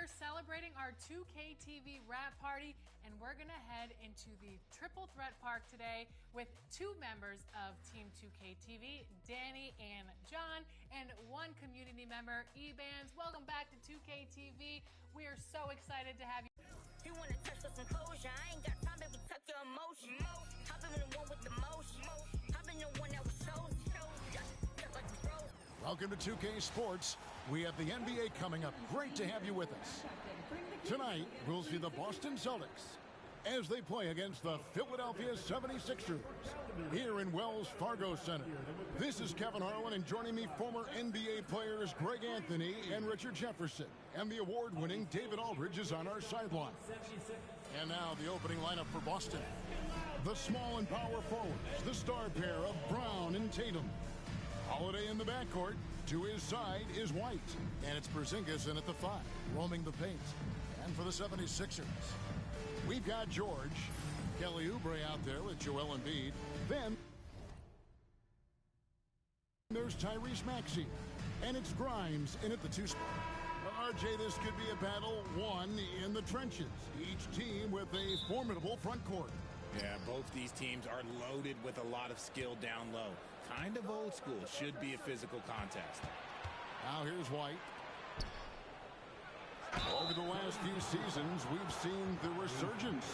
are celebrating our 2K TV wrap party, and we're going to head into the Triple Threat Park today with two members of Team 2K TV, Danny and John, and one community member, Ebans. Welcome back to 2K TV. We are so excited to have you. You wanna touch with some closure? I ain't got time, baby, tuck your emotion. Hop in the one with the motion. Hop in the one that was chosen. Just like the rose. Welcome to 2K Sports. We have the NBA coming up. Great to have you with us. Tonight, we'll see the Boston Celtics as they play against the Philadelphia 76ers here in Wells Fargo Center. This is Kevin Harlan, and joining me, former NBA players Greg Anthony and Richard Jefferson. And the award-winning David Aldridge is on our sideline. And now the opening lineup for Boston. The small and power forwards, the star pair of Brown and Tatum. Holiday in the backcourt. To his side is White. And it's Porzingis in at the 5, roaming the paint. And for the 76ers, we've got George. Kelly Oubre out there with Joel Embiid. Then there's Tyrese Maxey. And it's Grimes in at the 2 spot. Well, RJ, this could be a battle won in the trenches. Each team with a formidable front court. Yeah, both these teams are loaded with a lot of skill down low. Kind of old school. Should be a physical contest. Now here's White. Over the last few seasons, we've seen the resurgence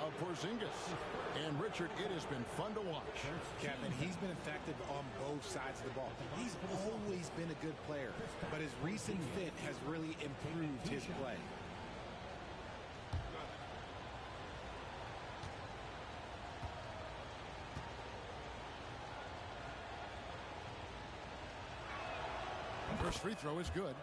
of Porzingis. And Richard, it has been fun to watch. Kevin, he's been effective on both sides of the ball. He's always been a good player, but his recent fit has really improved his play. First free throw is good.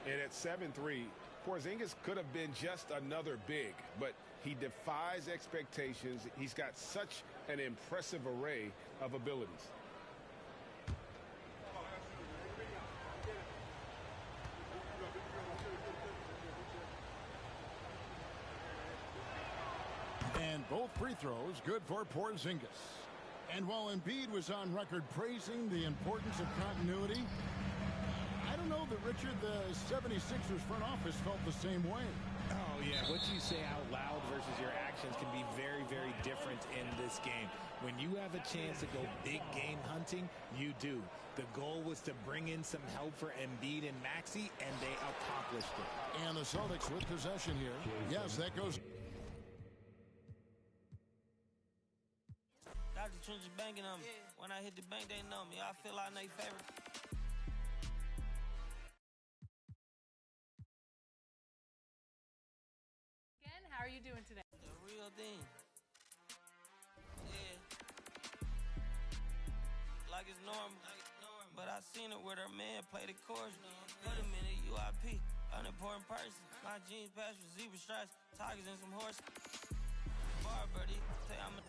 And at 7-3, Porzingis could have been just another big, but he defies expectations. He's got such an impressive array of abilities. And both free throws good for Porzingis. And while Embiid was on record praising the importance of continuity, I don't know that, Richard, the 76ers front office felt the same way. Oh, yeah. What you say out loud versus your actions can be very, very different in this game. When you have a chance to go big game hunting, you do. The goal was to bring in some help for Embiid and Maxey, and they accomplished it. And the Celtics with possession here. Yes, that goes. Dr. Trench banking on me. When I hit the bank, they know me. I feel like they favorite. How are you doing today? The real thing. Yeah. Like it's normal. But I seen it where their man played the chorus. Put him in a UIP. Unimportant person. My jeans patch with zebra stripes. Tigers and some horses. Bar birdie. Say I'm a...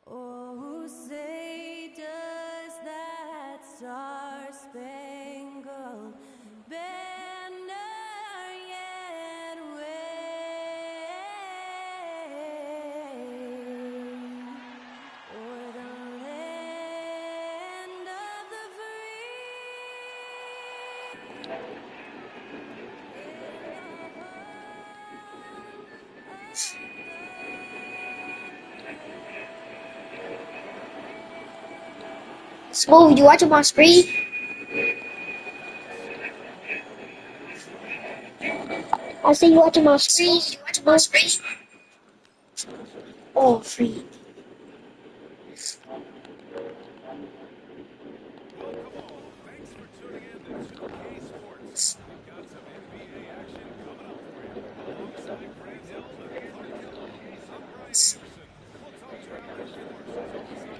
Oh, say does that star-spangled banner yet wave o'er the land of the Smooth, you watching my screen? I see you watching my screen. Oh, free. Thanks for tuning in to 2K Sports. We've got some NBA action coming up for you. Alongside Grant Hill and Clark Hill, I'm Brian Anderson. We'll talk to our sports on the sideline.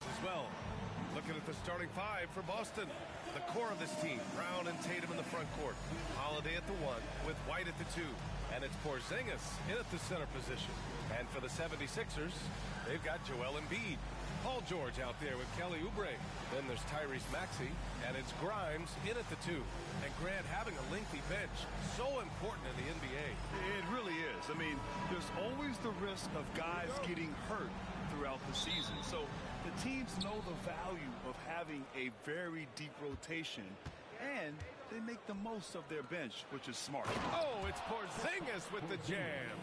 As well, looking at the starting 5 for Boston. The core of this team, Brown and Tatum in the front court. Holiday at the 1 with White at the 2. And it's Porzingis in at the center position. And for the 76ers, they've got Joel Embiid. Paul George out there with Kelly Oubre. Then there's Tyrese Maxey, and it's Grimes in at the 2. And Grant, having a lengthy bench, so important in the NBA. It really is. I mean, there's always the risk of guys getting hurt throughout the season. So the teams know the value of having a very deep rotation, and they make the most of their bench, which is smart. Oh, it's Porzingis with the jam.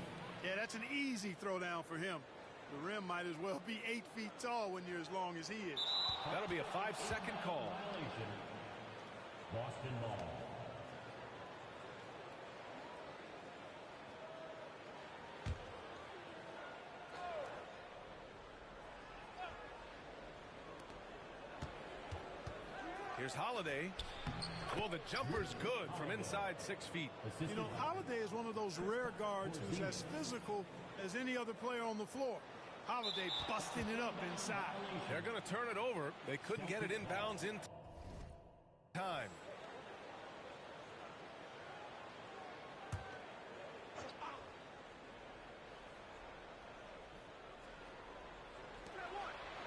Yeah, that's an easy throwdown for him. The rim might as well be 8 feet tall when you're as long as he is. That'll be a 5-second call. Boston ball. Here's Holiday. Well, the jumper's good from inside 6 feet. You know, Holiday is one of those rare guards who's as physical as any other player on the floor. Holiday busting it up inside. They're going to turn it over. They couldn't get it inbounds in time.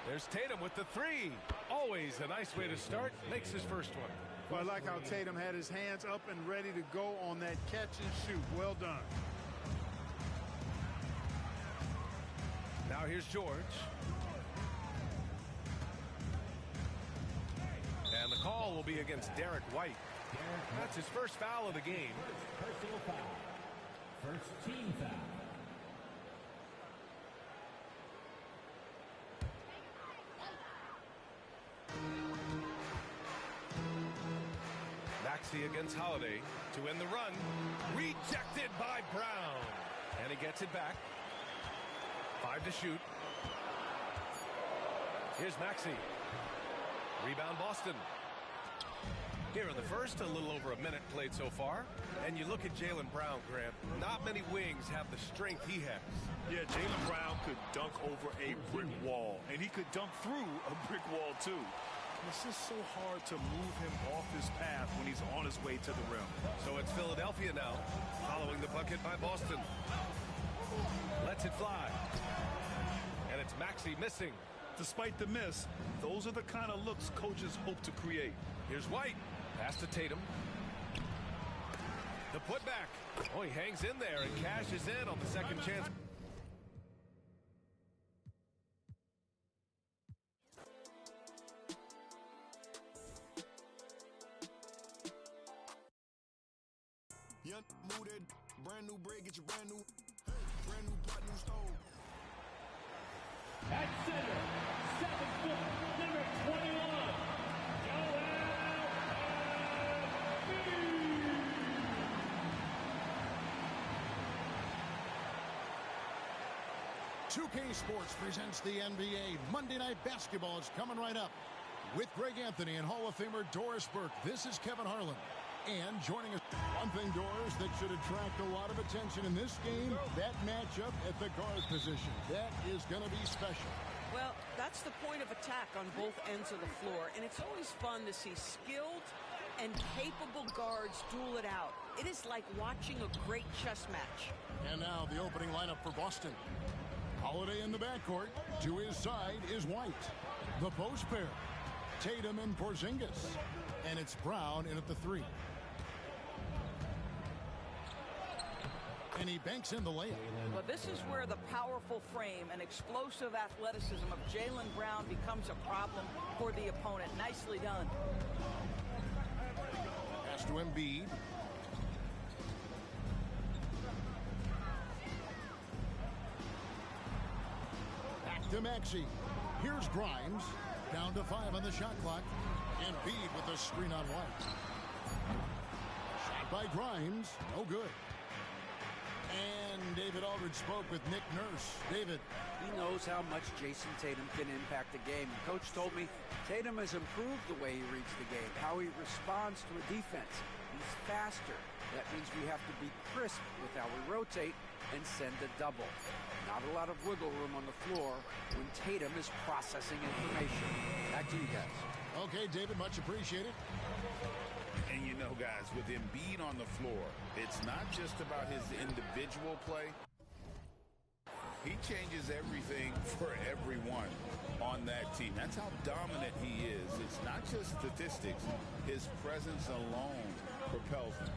There's Tatum with the 3. Always a nice way to start. Makes his first one. Well, I like how Tatum had his hands up and ready to go on that catch and shoot. Well done. Now here's George. And the call will be against Derek White. That's his first foul of the game. Personal foul. First team foul. Maxey against Holiday to end the run. Rejected by Brown. And he gets it back. 5 to shoot. Here's Maxey. Rebound Boston. Here in the first, a little over a minute played so far. And you look at Jaylen Brown, Grant. Not many wings have the strength he has. Yeah, Jaylen Brown could dunk over a brick wall, and he could dunk through a brick wall, too. It's just so hard to move him off his path when he's on his way to the rim. So it's Philadelphia now, following the bucket by Boston. Lets it fly. And it's Maxey missing. Despite the miss, those are the kind of looks coaches hope to create. Here's White. Pass to Tatum. The putback. Oh, he hangs in there and cashes in on the second chance. Young mooted, brand new bread, get your brand new, brand new pot, new stove. At center, 7 foot, number 21, Joel Embiid. 2K Sports presents the NBA. Monday Night Basketball is coming right up. With Greg Anthony and Hall of Famer Doris Burke, this is Kevin Harlan. And joining us, one thing, Doris, that should attract a lot of attention in this game, that matchup at the guard position. That is going to be special. Well, that's the point of attack on both ends of the floor, and it's always fun to see skilled and capable guards duel it out. It is like watching a great chess match. And now the opening lineup for Boston. Holiday in the backcourt. To his side is White. The post pair, Tatum and Porzingis. And it's Brown in at the 3. And he banks in the layup. Well, this is where the powerful frame and explosive athleticism of Jaylen Brown becomes a problem for the opponent. Nicely done. Pass to Embiid. Back to Maxey. Here's Grimes. Down to 5 on the shot clock. Embiid with the screen on White. Shot by Grimes. No good. And David Aldridge spoke with Nick Nurse. David. He knows how much Jason Tatum can impact the game. Coach told me Tatum has improved the way he reads the game, how he responds to a defense. He's faster. That means we have to be crisp with how we rotate and send a double. Not a lot of wiggle room on the floor when Tatum is processing information. Back to you guys. Okay, David, much appreciated. And you know, guys, with Embiid on the floor, it's not just about his individual play. He changes everything for everyone on that team. That's how dominant he is. It's not just statistics. His presence alone propels him.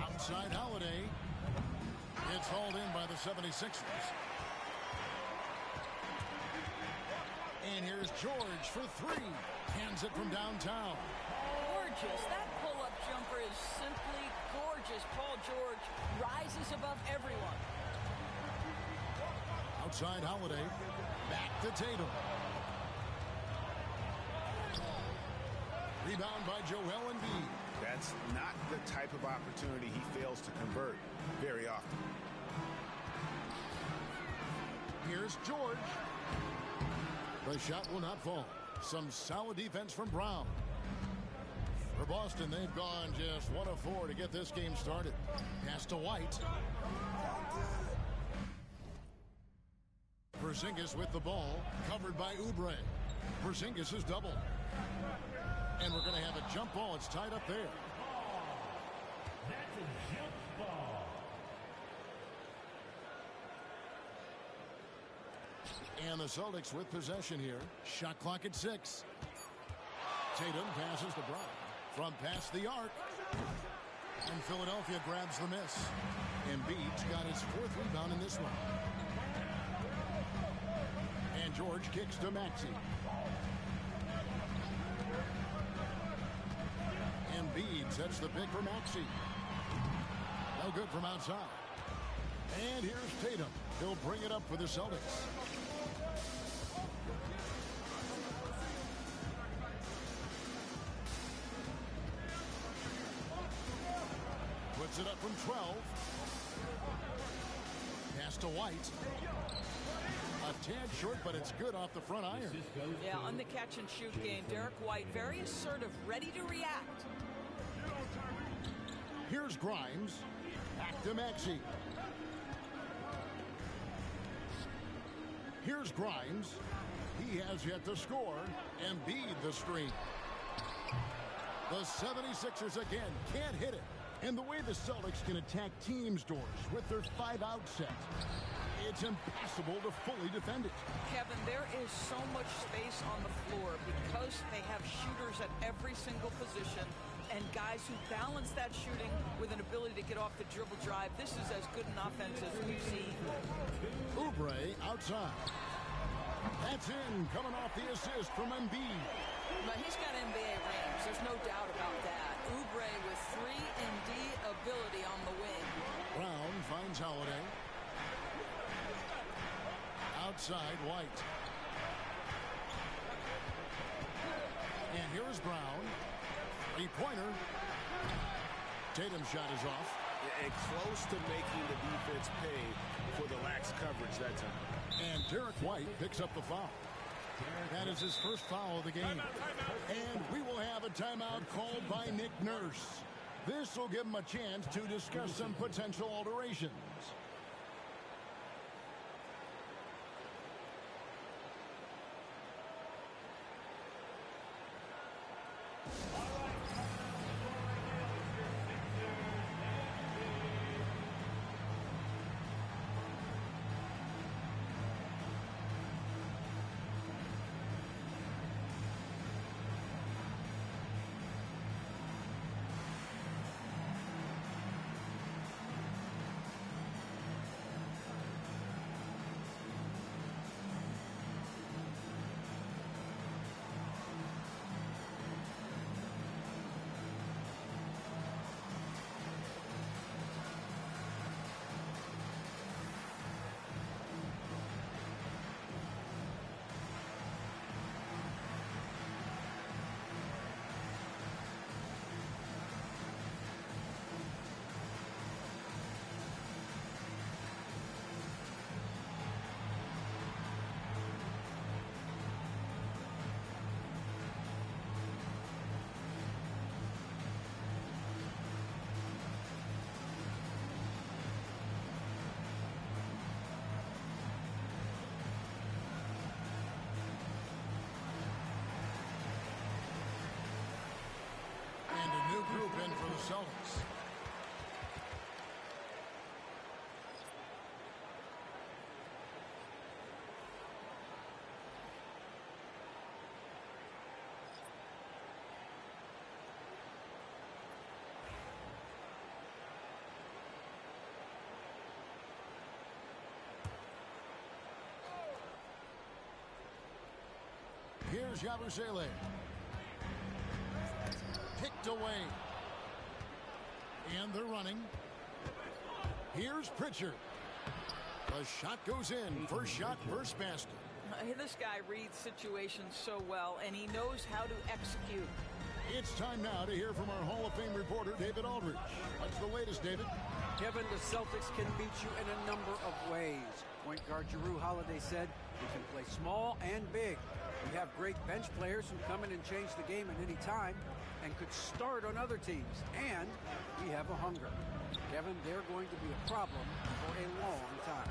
Outside Holiday. It's hauled in by the 76ers. And here's George for three. Hands it from downtown. Gorgeous. That pull-up jumper is simply gorgeous. Paul George rises above everyone. Outside Holiday. Back to Tatum. Rebound by Joel Embiid. That's not the type of opportunity he fails to convert very often. Here's George. The shot will not fall. Some solid defense from Brown. For Boston, they've gone just 1 of 4 to get this game started. Pass to White. Porzingis with the ball, covered by Oubre. Porzingis is doubled. And we're going to have a jump ball. It's tied up there. That's a jump ball. And the Celtics with possession here. Shot clock at 6. Tatum passes to Brown. From past the arc. And Philadelphia grabs the miss. Embiid's got his 4th rebound in this one. And George kicks to Maxey. Embiid sets the pick for Maxey. No good from outside. And here's Tatum. He'll bring it up for the Celtics. Puts it up from 12. Pass to White. A tad short, but it's good off the front iron. Yeah, on the catch and shoot game, Derek White very assertive, ready to react. Here's Grimes. Back to Maxey. Here's Grimes. He has yet to score. Embiid the screen. The 76ers again can't hit it. And the way the Celtics can attack teams' doors with their 5-out set, it's impossible to fully defend it. Kevin, there is so much space on the floor because they have shooters at every single position and guys who balance that shooting with an ability to get off the dribble drive. This is as good an offense as we've seen. Oubre outside. That's in, coming off the assist from Embiid. But he's got NBA range. There's no doubt about that. Oubre with 3-and-D ability on the wing. Brown finds Holiday. Outside White. And here is Brown. 3-pointer. Tatum's shot is off. And close to making the defense pay for the lax coverage that time. And Derek White picks up the foul. That is his first foul of the game. And we will have a timeout called by Nick Nurse. This will give him a chance to discuss some potential alterations. Here's Yabusele. Picked away. And they're running. Here's Pritchard. The shot goes in. First shot, first basket. This guy reads situations so well, and he knows how to execute. It's time now to hear from our Hall of Fame reporter, David Aldridge. What's the latest, David? Kevin, the Celtics can beat you in a number of ways. Point guard Jrue Holiday said we can play small and big. We have great bench players who come in and change the game at any time and could start on other teams. And we have a hunger. Kevin, they're going to be a problem for a long time.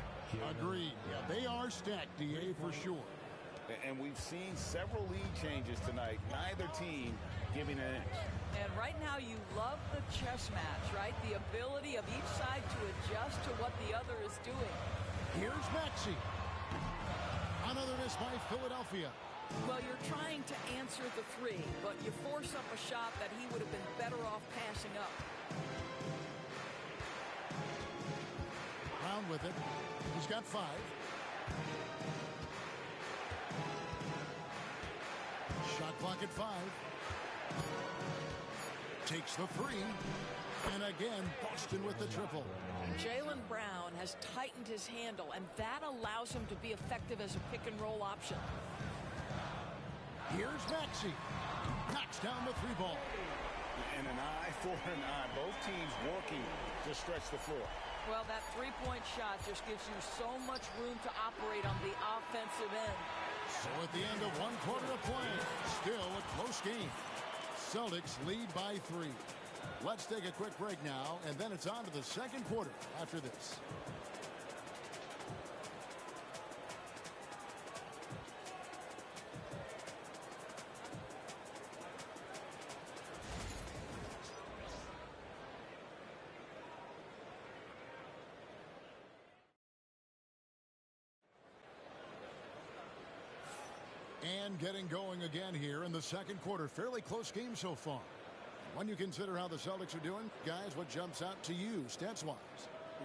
Agreed. Yeah, they are stacked, DA, for sure. And we've seen several lead changes tonight. Neither team giving an inch. And right now you love the chess match, right? The ability of each side to adjust to what the other is doing. Here's Maxey. Another miss by Philadelphia. Well, you're trying to answer the three, but you force up a shot that he would have been better off passing up. Brown with it. He's got 5. Shot clock at 5. Takes the 3. And again, Boston with the triple. Jaylen Brown has tightened his handle, and that allows him to be effective as a pick-and-roll option. Here's Maxey. Knocks down the 3 ball. And an eye for an eye. Both teams working to stretch the floor. Well, that three-point shot just gives you so much room to operate on the offensive end. So at the end of 1 quarter of play, still a close game. Celtics lead by 3. Let's take a quick break now, and then it's on to the second quarter after this. And getting going again here in the second quarter. Fairly close game so far. When you consider how the Celtics are doing, guys, what jumps out to you stats-wise?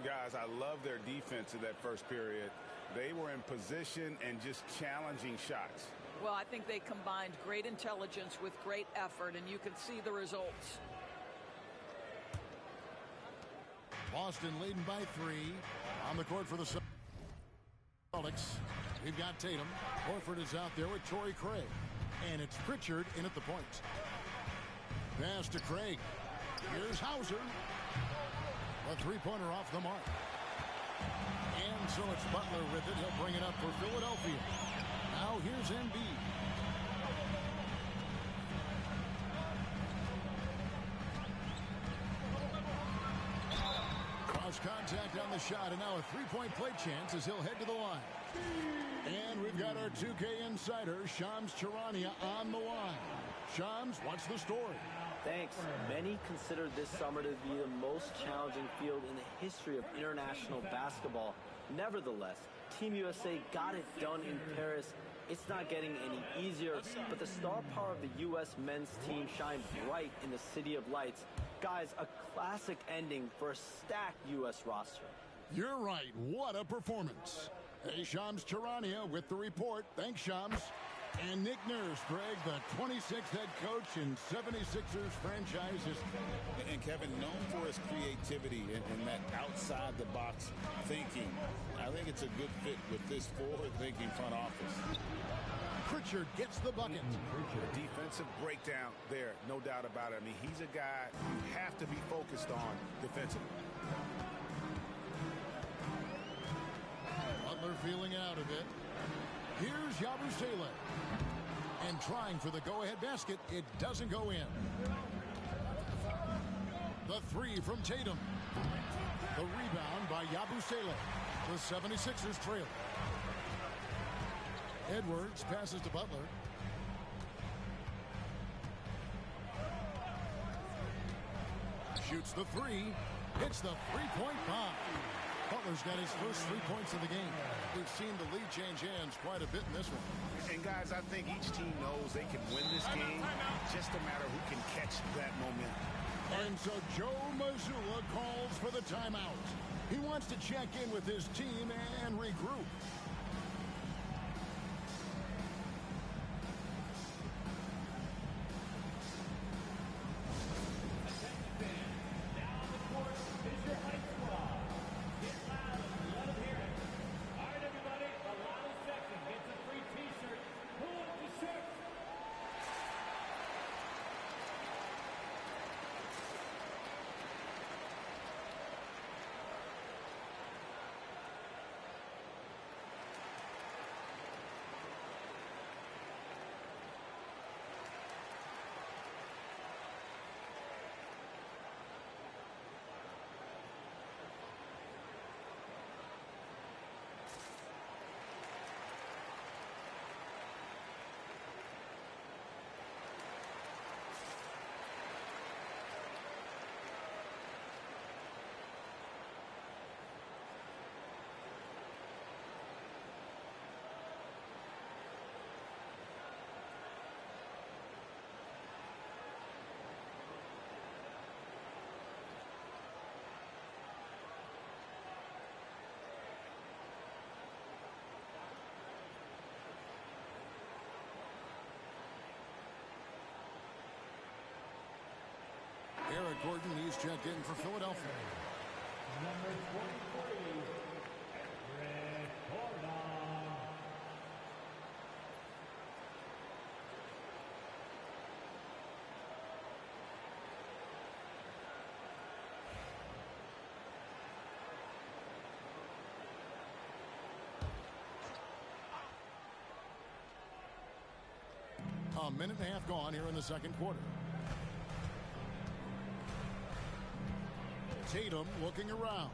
Guys, I love their defense in that first period. They were in position and just challenging shots. Well, I think they combined great intelligence with great effort, and you can see the results. Boston leading by 3. On the court for the Celtics. We've got Tatum. Horford is out there with Torrey Craig. And it's Pritchard in at the point. Pass to Craig. Here's Hauser. A 3-pointer off the mark. And so it's Butler with it. He'll bring it up for Philadelphia. Now here's Embiid. Cross contact on the shot, and now a 3-point play chance as he'll head to the line. And we've got our 2K insider, Shams Charania, on the line. Shams, what's the story? Thanks. Many consider this summer to be the most challenging field in the history of international basketball. Nevertheless, Team USA got it done in Paris. It's not getting any easier, but the star power of the U.S. men's team shined bright in the City of Lights. Guys, a classic ending for a stacked U.S. roster. You're right. What a performance. Hey, Shams Charania with the report. Thanks, Shams. And Nick Nurse, Greg, the 26th head coach in 76ers franchise history. And Kevin, known for his creativity and that outside-the-box thinking, I think it's a good fit with this forward-thinking front office. Pritchard gets the bucket. The defensive breakdown there, no doubt about it. I mean, he's a guy you have to be focused on defensively. Butler feeling out of it. Here's Yabusele. And trying for the go-ahead basket. It doesn't go in. The 3 from Tatum. The rebound by Yabusele. The 76ers trail. Edwards passes to Butler. Shoots the 3. Hits the 3-point bomb. Butler's got his first 3 points of the game. We've seen the lead change hands quite a bit in this one. And guys, I think each team knows they can win this game. Just a matter who can catch that momentum. And so Joe Mazzulla calls for the timeout. He wants to check in with his team and regroup. Eric Gordon, he's checked in for Philadelphia. Number 23, Eric Gordon. A minute and a half gone here in the second quarter. Tatum looking around.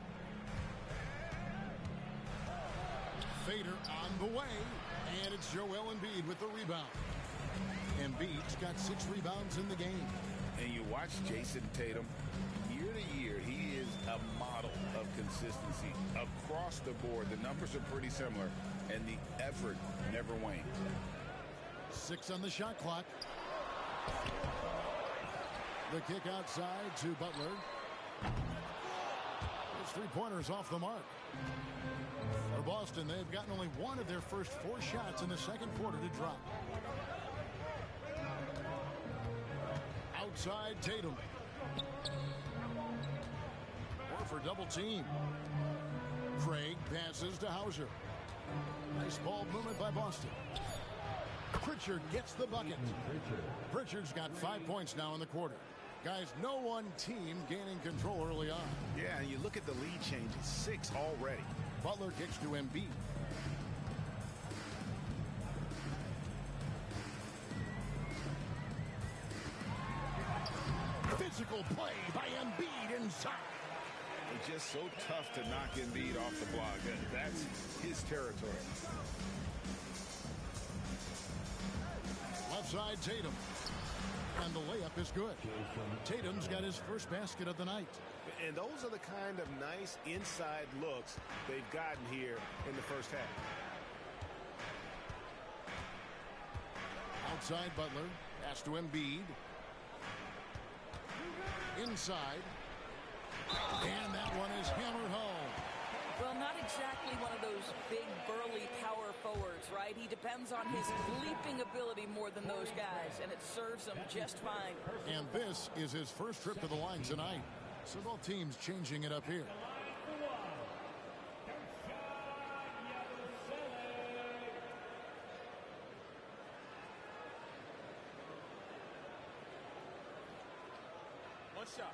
Fader on the way. And it's Joel Embiid with the rebound. Embiid's got 6 rebounds in the game. And you watch Jason Tatum, year to year, he is a model of consistency. Across the board, the numbers are pretty similar, and the effort never wanes. 6 on the shot clock. The kick outside to Butler. His three-pointers off the mark. For Boston, they've gotten only 1 of their first 4 shots in the second quarter to drop. Outside Tatum. Horford double team. Craig passes to Hauser. Nice ball movement by Boston. Pritchard gets the bucket. Pritchard's got 5 points now in the quarter. Guys, no one team gaining control early on. Yeah, and you look at the lead change. It's 6 already. Butler kicks to Embiid. Physical play by Embiid inside. It's just so tough to knock Embiid off the block. That's his territory. Left side Tatum. And the layup is good. Tatum's got his first basket of the night. And those are the kind of nice inside looks they've gotten here in the first half. Outside Butler. Pass to Embiid. Inside. And that one is hammered home. Well, not exactly one of those big, burly power forwards, right? He depends on his leaping ability more than those guys, and it serves him just fine. And this is his first trip to the line tonight. So both teams changing it up here. One shot.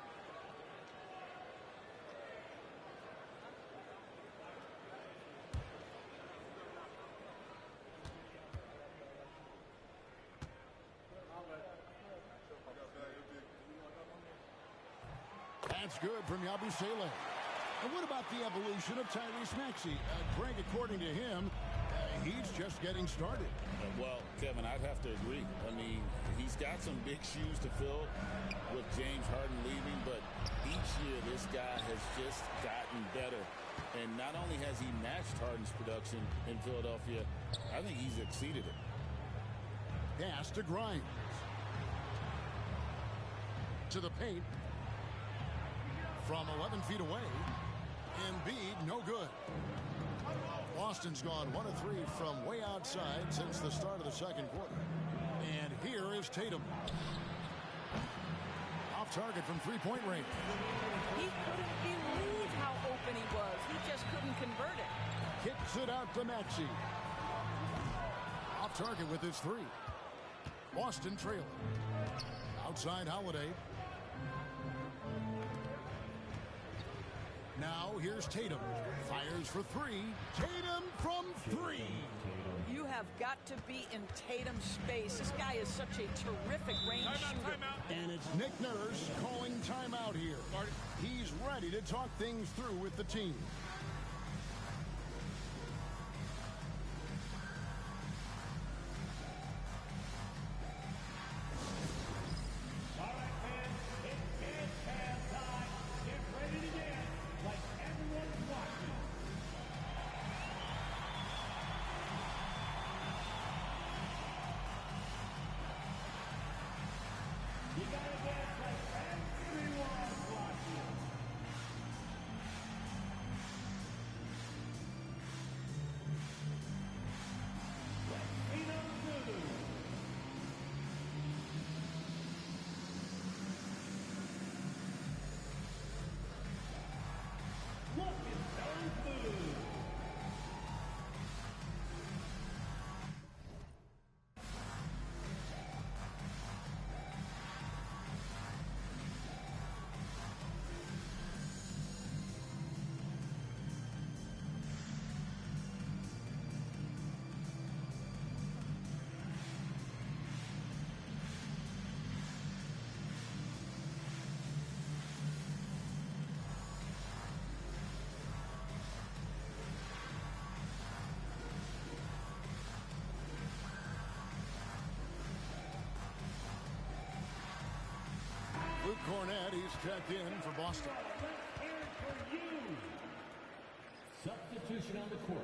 That's good from Yabusele. And what about the evolution of Tyrese Maxey? Greg, according to him, he's just getting started. Well, Kevin, I'd have to agree. I mean, he's got some big shoes to fill with James Harden leaving, but each year this guy has just gotten better. And not only has he matched Harden's production in Philadelphia, I think he's exceeded it. Pass to Grimes. To the paint. From 11 feet away. Embiid, no good. Boston's gone 1 of 3 from way outside since the start of the second quarter. And here is Tatum. Off target from three-point range. He couldn't believe how open he was. He just couldn't convert it. Kicks it out to Maxey. Off target with his 3. Boston trailing. Outside Holiday. Now here's Tatum. Fires for 3. Tatum from 3. You have got to be in Tatum's space. This guy is such a terrific range shooter. And it's Nick Nurse calling timeout here. He's ready to talk things through with the team. Cornette, he's checked in for Boston. Substitution on the court.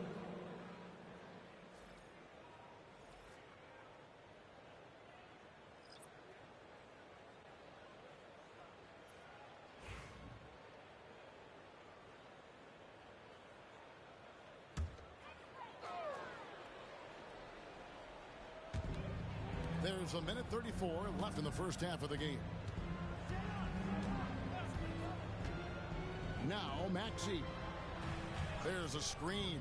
There's a minute 34 left in the first half of the game. Now Maxey. There's a screen.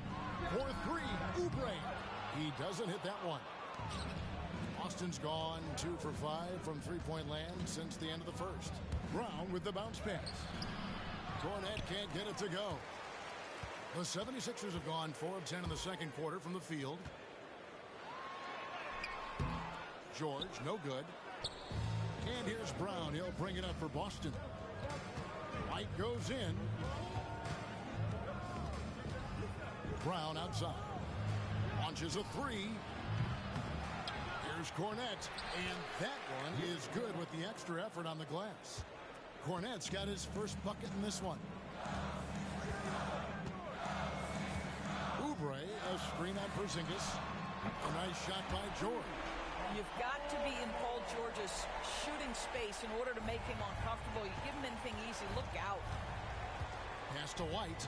4-3. Oubre. He doesn't hit that one. Boston's gone 2 for 5 from three-point land since the end of the first. Brown with the bounce pass. Cornette can't get it to go. The 76ers have gone 4 of 10 in the second quarter from the field. George, no good. And here's Brown. He'll bring it up for Boston. White goes in. Brown outside. Launches a three. Here's Cornette. And that one is good with the extra effort on the glass. Cornette's got his first bucket in this one. Oubre, a screen on Porzingis. A nice shot by George. You've got to be in Paul George's shooting space in order to make him uncomfortable. You give him anything easy, look out. Pass to White.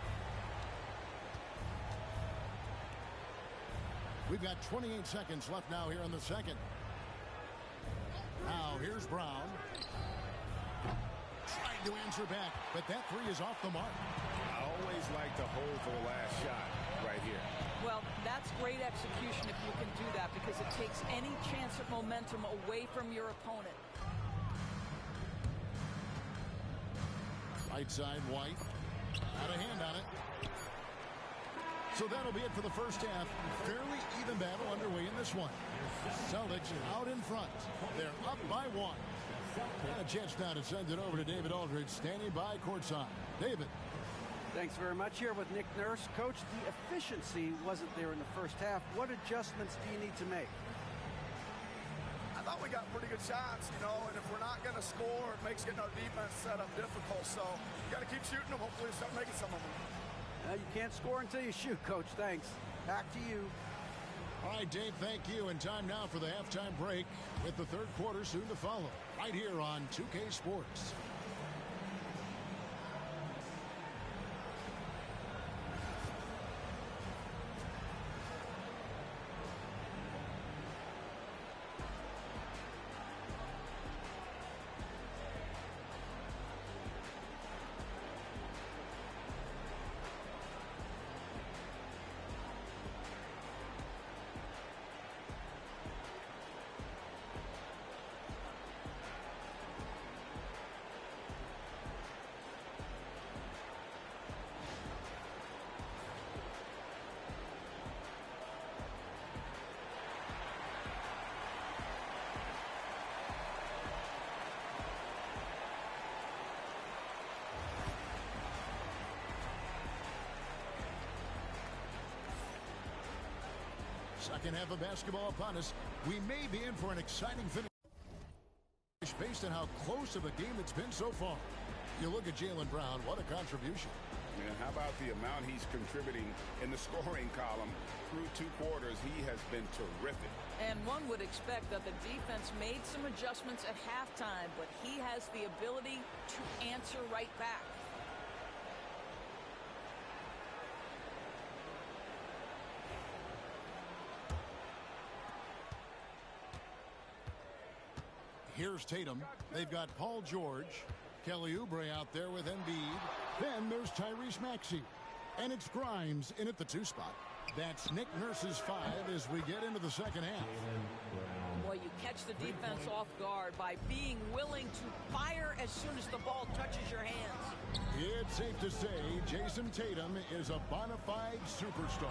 We've got 28 seconds left now here in the second. Now here's Brown. Trying to answer back, but that three is off the mark. I always like to hold for the last shot right here. Well, that's great execution if you can do that, because it takes any chance of momentum away from your opponent. Right side, White. Got a hand on it. So that'll be it for the first half. Fairly even battle underway in this one. Celtics out in front. They're up by 1. And a chance now to send it over to David Aldridge, standing by courtside. David. Thanks very much. Here with Nick Nurse. Coach, the efficiency wasn't there in the first half. What adjustments do you need to make? I thought we got pretty good shots, you know, and if we're not going to score, it makes getting our defense set up difficult. So you got to keep shooting them. Hopefully start making some of them. You can't score until you shoot, Coach. Thanks. Back to you. All right, Dave, thank you. And time now for the halftime break with the third quarter soon to follow. Right here on 2K Sports. Second half of basketball upon us. We may be in for an exciting finish based on how close of a game it's been so far. You look at Jaylen Brown, what a contribution. And how about the amount he's contributing in the scoring column through 2 quarters? He has been terrific. And one would expect that the defense made some adjustments at halftime, but he has the ability to answer right back. Here's Tatum. They've got Paul George. Kelly Oubre out there with Embiid. Then there's Tyrese Maxey. And it's Grimes in at the 2 spot. That's Nick Nurse's 5 as we get into the second half. Boy, you catch the defense off guard by being willing to fire as soon as the ball touches your hands. It's safe to say Jason Tatum is a bona fide superstar.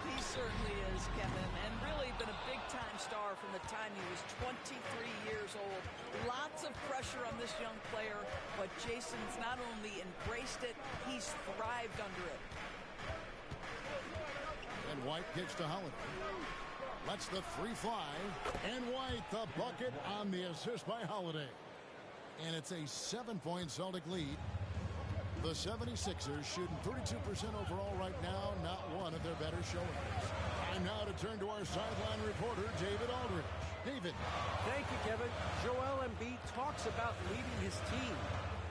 He certainly is, Kevin, and really been a big-time star from the time he was 23 years old. Lots of pressure on this young player, but Jason's not only embraced it, he's thrived under it. And White kicks to Holiday. Lets the 3 fly. And White, the bucket on the assist by Holiday. And it's a 7-point Celtic lead. The 76ers shooting 32% overall right now, not one of their better showings. Time now to turn to our sideline reporter, David Aldridge. David. Thank you, Kevin. Joel Embiid talks about leading his team.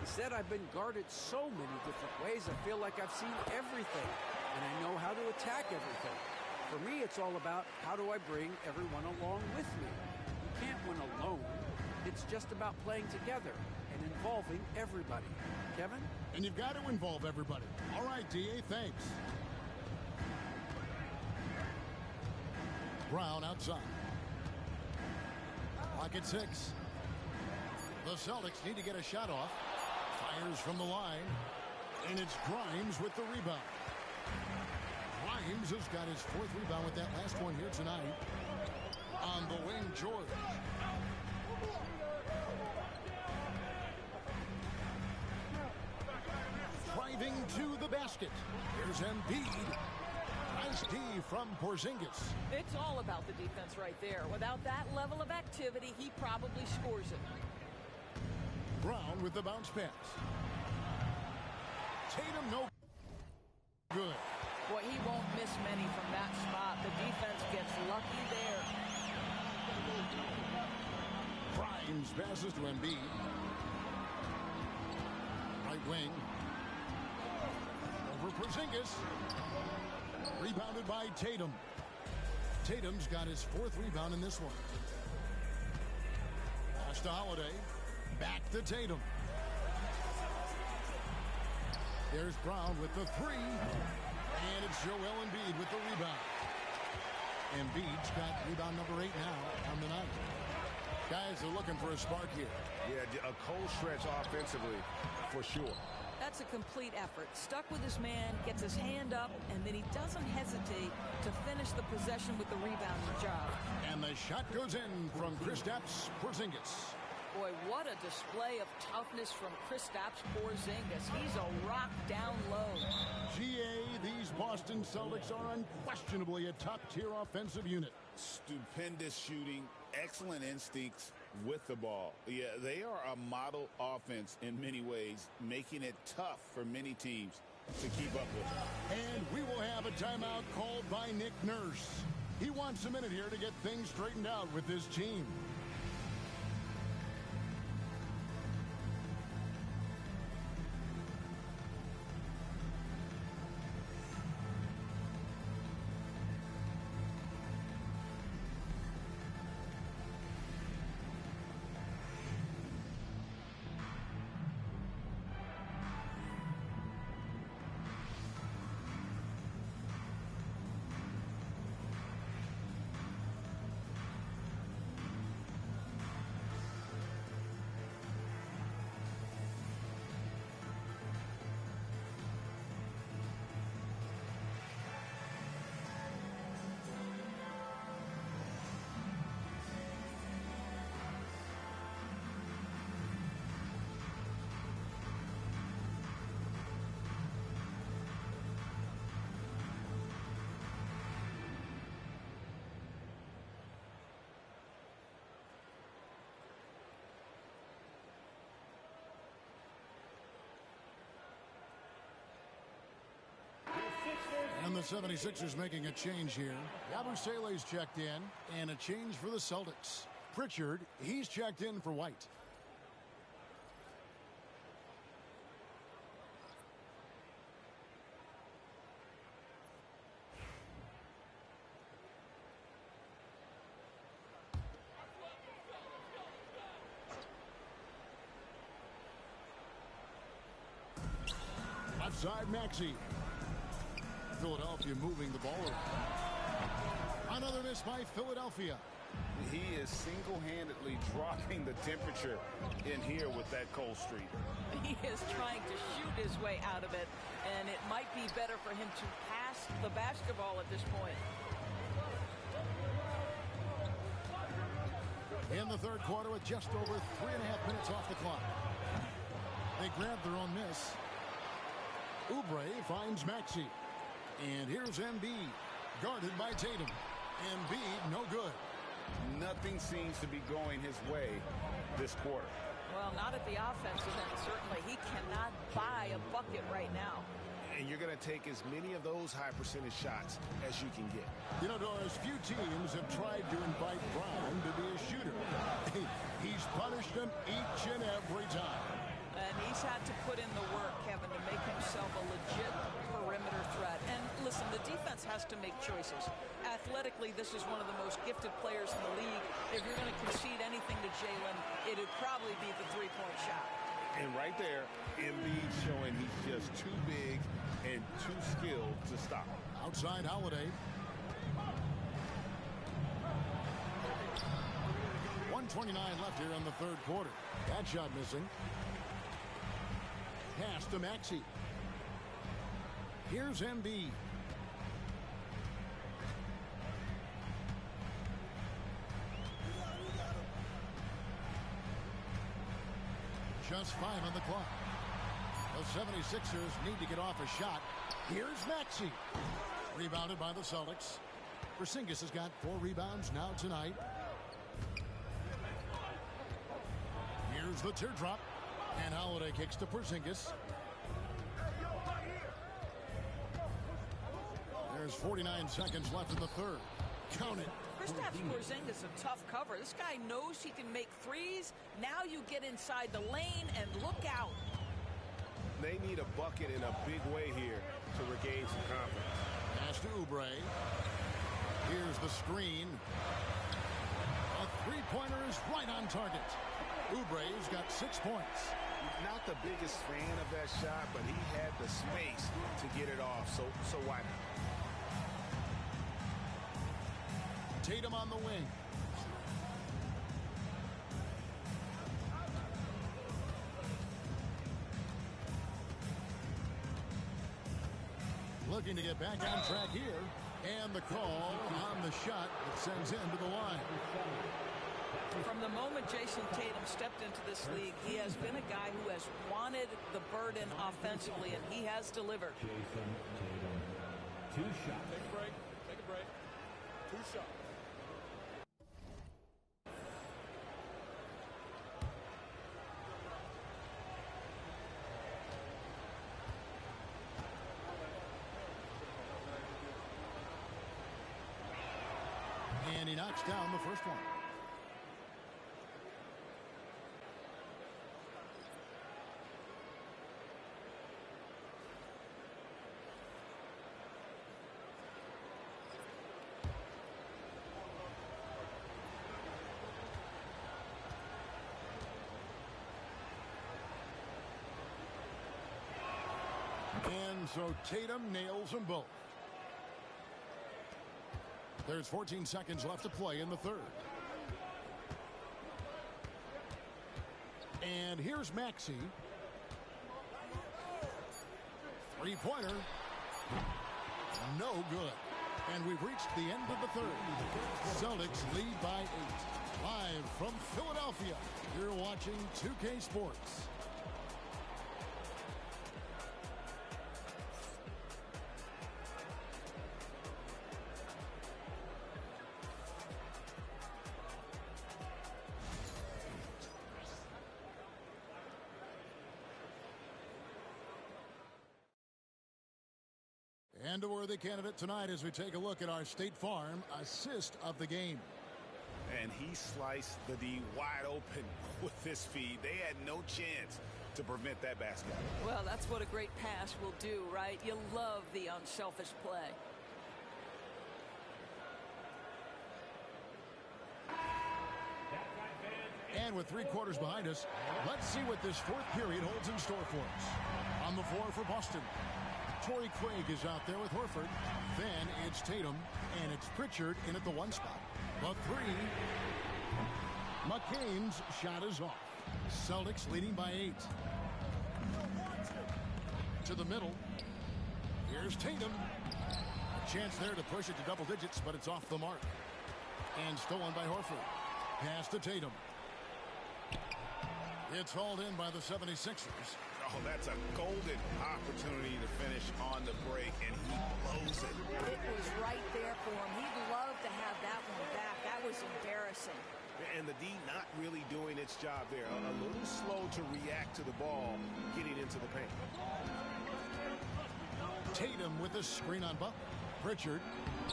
He said, I've been guarded so many different ways, I feel like I've seen everything, and I know how to attack everything. For me, it's all about how do I bring everyone along with me. You can't win alone. It's just about playing together and involving everybody. Kevin? And you've got to involve everybody. All right, D.A., thanks. Brown outside. Clock at 6. The Celtics need to get a shot off. Fires from the line. And it's Grimes with the rebound. Grimes has got his 4th rebound with that last one here tonight. On the wing, George. Driving to the basket. Here's Embiid. Nice D from Porzingis. It's all about the defense right there. Without that level of activity, he probably scores it. Brown with the bounce pass. Tatum, no good. Boy, he won't miss many from that spot. The defense gets lucky there. Grimes passes to Embiid. Right wing. Over Porzingis. Rebounded by Tatum. Tatum's got his 4th rebound in this one. Pass to Holiday. Back to Tatum. There's Brown with the 3. And it's Joel Embiid with the rebound. Embiid's got rebound number 8 now on the night. Guys are looking for a spark here. Yeah, a cold stretch offensively for sure. That's a complete effort. Stuck with his man, gets his hand up, and then he doesn't hesitate to finish the possession with the rebounding job. And the shot goes in from Kristaps Porzingis. Boy, what a display of toughness from Kristaps Porzingis. He's a rock down low. GA, these Boston Celtics are unquestionably a top-tier offensive unit. Stupendous shooting, excellent instincts with the ball. Yeah, they are a model offense in many ways, making it tough for many teams to keep up with. And we will have a timeout called by Nick Nurse. He wants a minute here to get things straightened out with his team. And the 76ers making a change here. Yabusele's checked in, and a change for the Celtics. Pritchard, he's checked in for White. Outside Maxey. Philadelphia moving the ball around. Another miss by Philadelphia. He is single-handedly dropping the temperature in here with that cold streak. He is trying to shoot his way out of it, and it might be better for him to pass the basketball at this point. In the third quarter with just over 3.5 minutes off the clock. They grab their own miss. Oubre finds Maxey. And here's Embiid, guarded by Tatum. Embiid, no good. Nothing seems to be going his way this quarter. Well, not at the offensive end, certainly. He cannot buy a bucket right now. And you're going to take as many of those high percentage shots as you can get. You know, Doris, few teams have tried to invite Brown to be a shooter. He's punished them each and every time. And he's had to put in the work, Kevin, to make himself a legit perimeter threat. And listen, the defense has to make choices. Athletically, this is one of the most gifted players in the league. If you're going to concede anything to Jalen, it would probably be the three-point shot. And right there, Embiid showing he's just too big and too skilled to stop. Outside Holiday. 1:29 left here in the third quarter. That shot missing. Pass to Maxey. Here's Embiid. Just 5 on the clock. The 76ers need to get off a shot. Here's Maxey. Rebounded by the Celtics. Porzingis has got 4 rebounds now tonight. Here's the teardrop. And Holiday kicks to Porzingis. There's 49 seconds left in the third. Count it. Kristaps Porzingis a tough cover. This guy knows he can make threes. Now you get inside the lane and look out. They need a bucket in a big way here to regain some confidence. Pass to Oubre. Here's the screen. A three-pointer is right on target. Oubre's got 6 points. Not the biggest fan of that shot, but he had the space to get it off, so why not? Tatum on the wing. Looking to get back on track here. And the call on the shot that sends him to the line. From the moment Jason Tatum stepped into this league, he has been a guy who has wanted the burden offensively, and he has delivered. Jason Tatum. 2 shots. Take a break. Take a break. 2 shots. And he knocks down the first one. And so Tatum nails them both. There's 14 seconds left to play in the third. And here's Maxey. Three-pointer. No good. And we've reached the end of the third. Celtics lead by 8. Live from Philadelphia, you're watching 2K Sports. And a worthy candidate tonight as we take a look at our State Farm assist of the game. And he sliced the D wide open with this feed. They had no chance to prevent that basket. Well, that's what a great pass will do, right? You love the unselfish play. And with 3 quarters behind us, let's see what this fourth period holds in store for us. On the floor for Boston, Torrey Craig is out there with Horford. Then it's Tatum, and it's Pritchard in at the 1 spot. The 3. McCain's shot is off. Celtics leading by 8. To the middle. Here's Tatum. A chance there to push it to double digits, but it's off the mark. And stolen by Horford. Pass to Tatum. It's hauled in by the 76ers. Oh, that's a golden opportunity to finish on the break, and he blows it. It was right there for him. He'd love to have that one back. That was embarrassing. And the D not really doing its job there. A little slow to react to the ball getting into the paint. Tatum with the screen on Buck. Pritchard,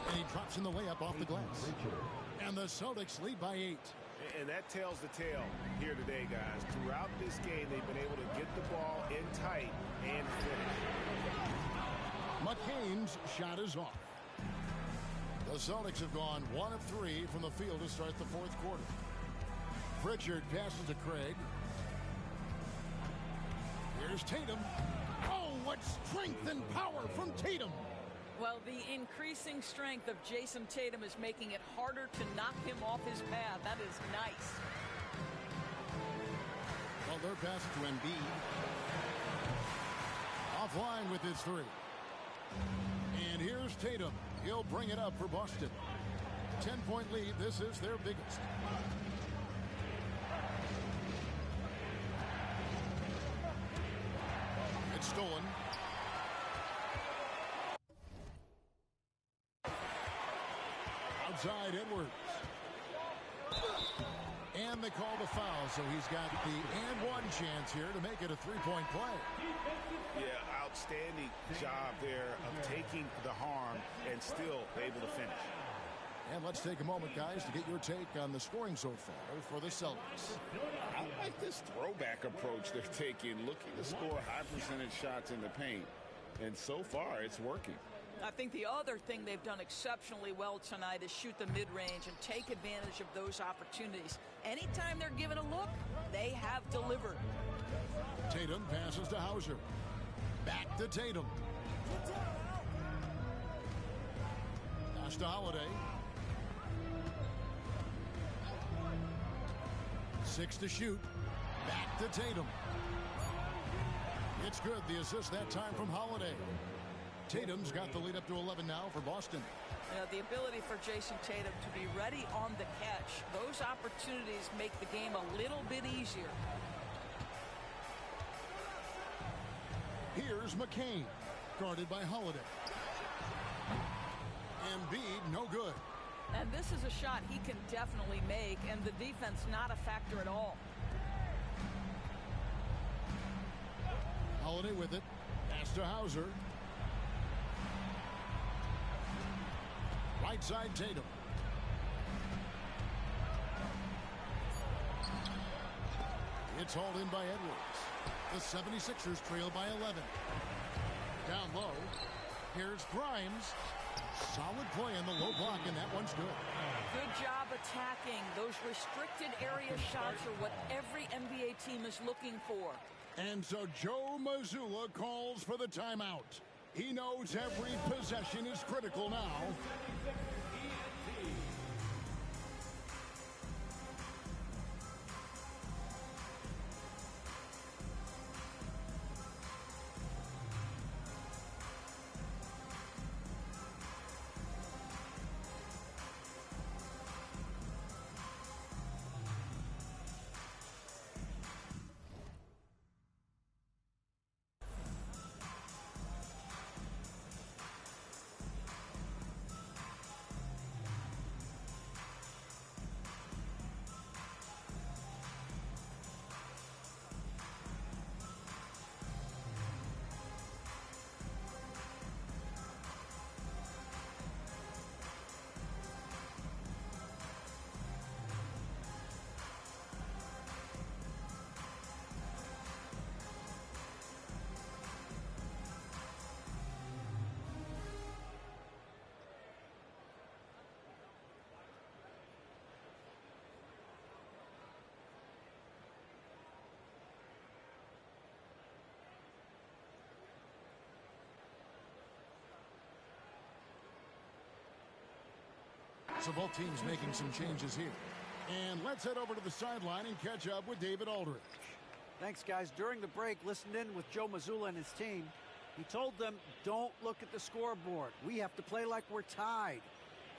and he drops in the layup off the glass. And the Celtics lead by 8. And that tells the tale here today, guys. Throughout this game, they've been able to get the ball in tight and finish. McCain's shot is off. The Celtics have gone 1 of 3 from the field to start the fourth quarter. Pritchard passes to Craig. Here's Tatum. Oh, what strength and power from Tatum. Well, the increasing strength of Jason Tatum is making it harder to knock him off his path. That is nice. Well, their pass to Embiid. Offline with his 3. And here's Tatum. He'll bring it up for Boston. 10-point lead. This is their biggest. It's stolen. Outside Edwards. And they call the foul, so he's got the and one chance here to make it a 3-point play. Yeah, outstanding job there of taking the harm and still able to finish. And let's take a moment, guys, to get your take on the scoring so far for the Celtics. I like this throwback approach they're taking, looking to score high percentage shots in the paint. And so far, it's working. I think the other thing they've done exceptionally well tonight is shoot the mid-range and take advantage of those opportunities. Anytime they're given a look, they have delivered. Tatum passes to Hauser. Back to Tatum. Pass to Holiday. 6 to shoot. Back to Tatum. It's good. The assist that time from Holiday. Tatum's got the lead up to 11 now for Boston. You know, the ability for Jason Tatum to be ready on the catch, those opportunities make the game a little bit easier. Here's McCain, guarded by Holiday. Embiid, no good. And this is a shot he can definitely make, and the defense not a factor at all. Holiday with it. Pass to Hauser. Right side Tatum. It's hauled in by Edwards. The 76ers trail by 11. Down low. Here's Grimes. Solid play in the low block, and that one's good. Good job attacking. Those restricted area shots are what every NBA team is looking for. And so Joe Mazzulla calls for the timeout. He knows every possession is critical now. So both teams making some changes here. And let's head over to the sideline and catch up with David Aldridge. Thanks, guys. During the break, listened in with Joe Mazzulla and his team. He told them, don't look at the scoreboard. We have to play like we're tied.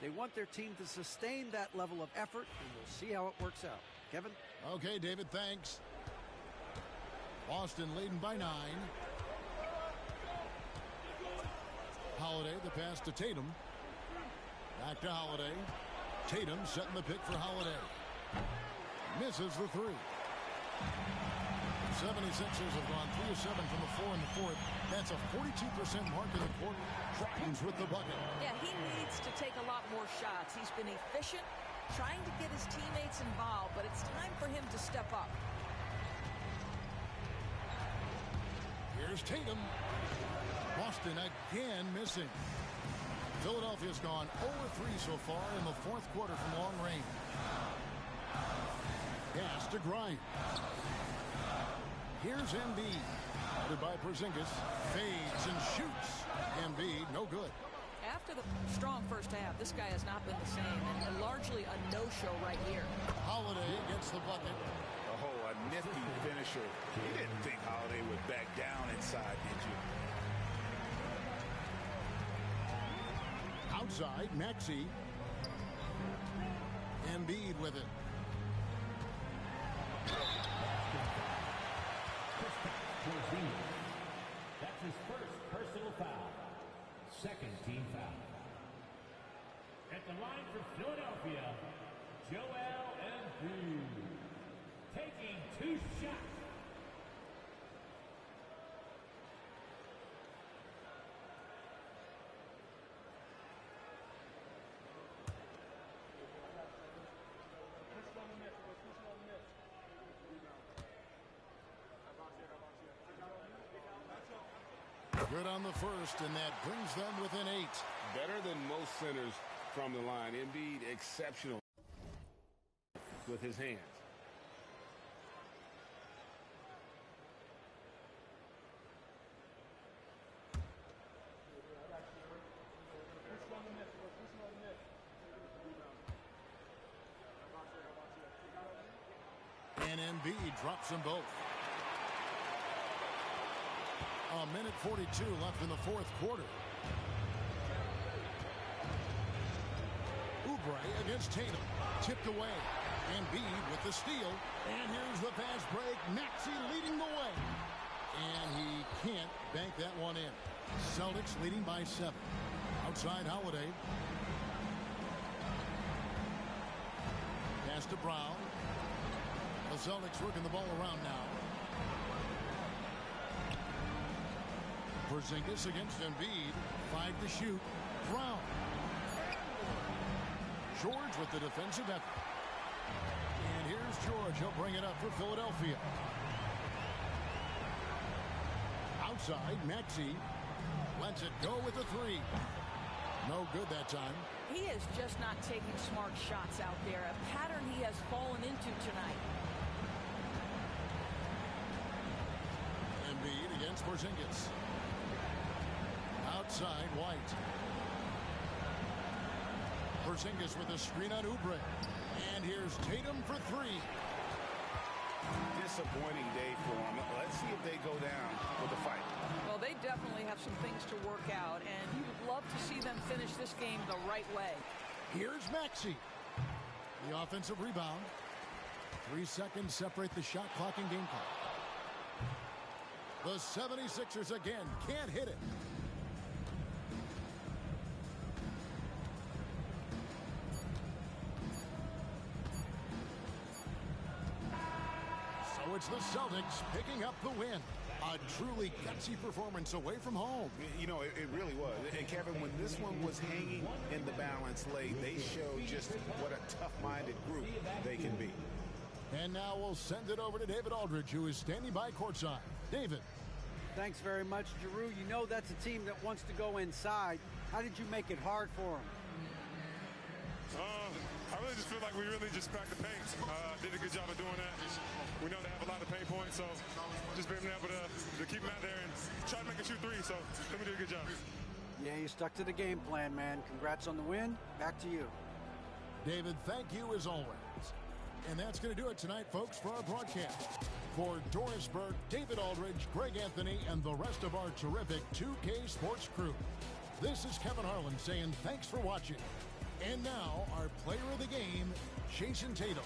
They want their team to sustain that level of effort, and we'll see how it works out. Kevin? Okay, David, thanks. Boston leading by 9. Holiday, the pass to Tatum. Back to Holiday. Tatum setting the pick for Holiday. Misses the three. 76ers have gone 3 of 7 from the floor in the fourth. That's a 42% mark in the quarter. Grimes with the bucket. Yeah, he needs to take a lot more shots. He's been efficient, trying to get his teammates involved, but it's time for him to step up. Here's Tatum. Boston again missing. Philadelphia's gone 0-3 so far in the fourth quarter from long range. Pass to Grimes. Here's Embiid. Guarded by Porzingis. Fades and shoots. Embiid, no good. After the strong first half, this guy has not been the same, and largely a no-show right here. Holiday gets the bucket. Oh, a nifty finisher. You didn't think Holiday would back down inside, did you? Outside, Maxey. Embiid with it. That's his first personal foul. Second team foul. At the line for Philadelphia, Joel Embiid. Taking 2 shots. Good on the first, and that brings them within 8. Better than most centers from the line. Embiid exceptional with his hands. And Embiid drops them both. A minute 42 left in the fourth quarter. Oubre against Tatum. Tipped away. Embiid with the steal. And here's the fast break. Maxey leading the way. And he can't bank that one in. Celtics leading by 7. Outside Holiday. Pass to Brown. The Celtics working the ball around now. Porzingis against Embiid. 5 to shoot. Brown. George with the defensive effort. And here's George. He'll bring it up for Philadelphia. Outside, Maxey lets it go with the 3. No good that time. He is just not taking smart shots out there. A pattern he has fallen into tonight. Embiid against Porzingis. Outside, White. Porzingis with a screen on Oubre. And here's Tatum for 3. Disappointing day for him. Let's see if they go down with a fight. Well, they definitely have some things to work out, and you would love to see them finish this game the right way. Here's Maxey. The offensive rebound. 3 seconds separate the shot clock and game clock. The 76ers again can't hit it. So it's the Celtics picking up the win. A truly gutsy performance away from home. You know, it really was. And Kevin, when this one was hanging in the balance late, they showed just what a tough-minded group they can be. And now we'll send it over to David Aldridge, who is standing by courtside. David. Thanks very much, Giroux. You know that's a team that wants to go inside. How did you make it hard for them? I really just feel like we really just cracked the paint. Did a good job of doing that. We know they have a lot of paint points, so just being able to keep them out there and try to make a shoot 3. So I think we did a good job. Yeah, you stuck to the game plan, man. Congrats on the win. Back to you. David, thank you as always. And that's going to do it tonight, folks, for our broadcast. For Doris Burke, David Aldridge, Greg Anthony, and the rest of our terrific 2K Sports crew, this is Kevin Harlan saying thanks for watching. And now, our player of the game, Jason Tatum.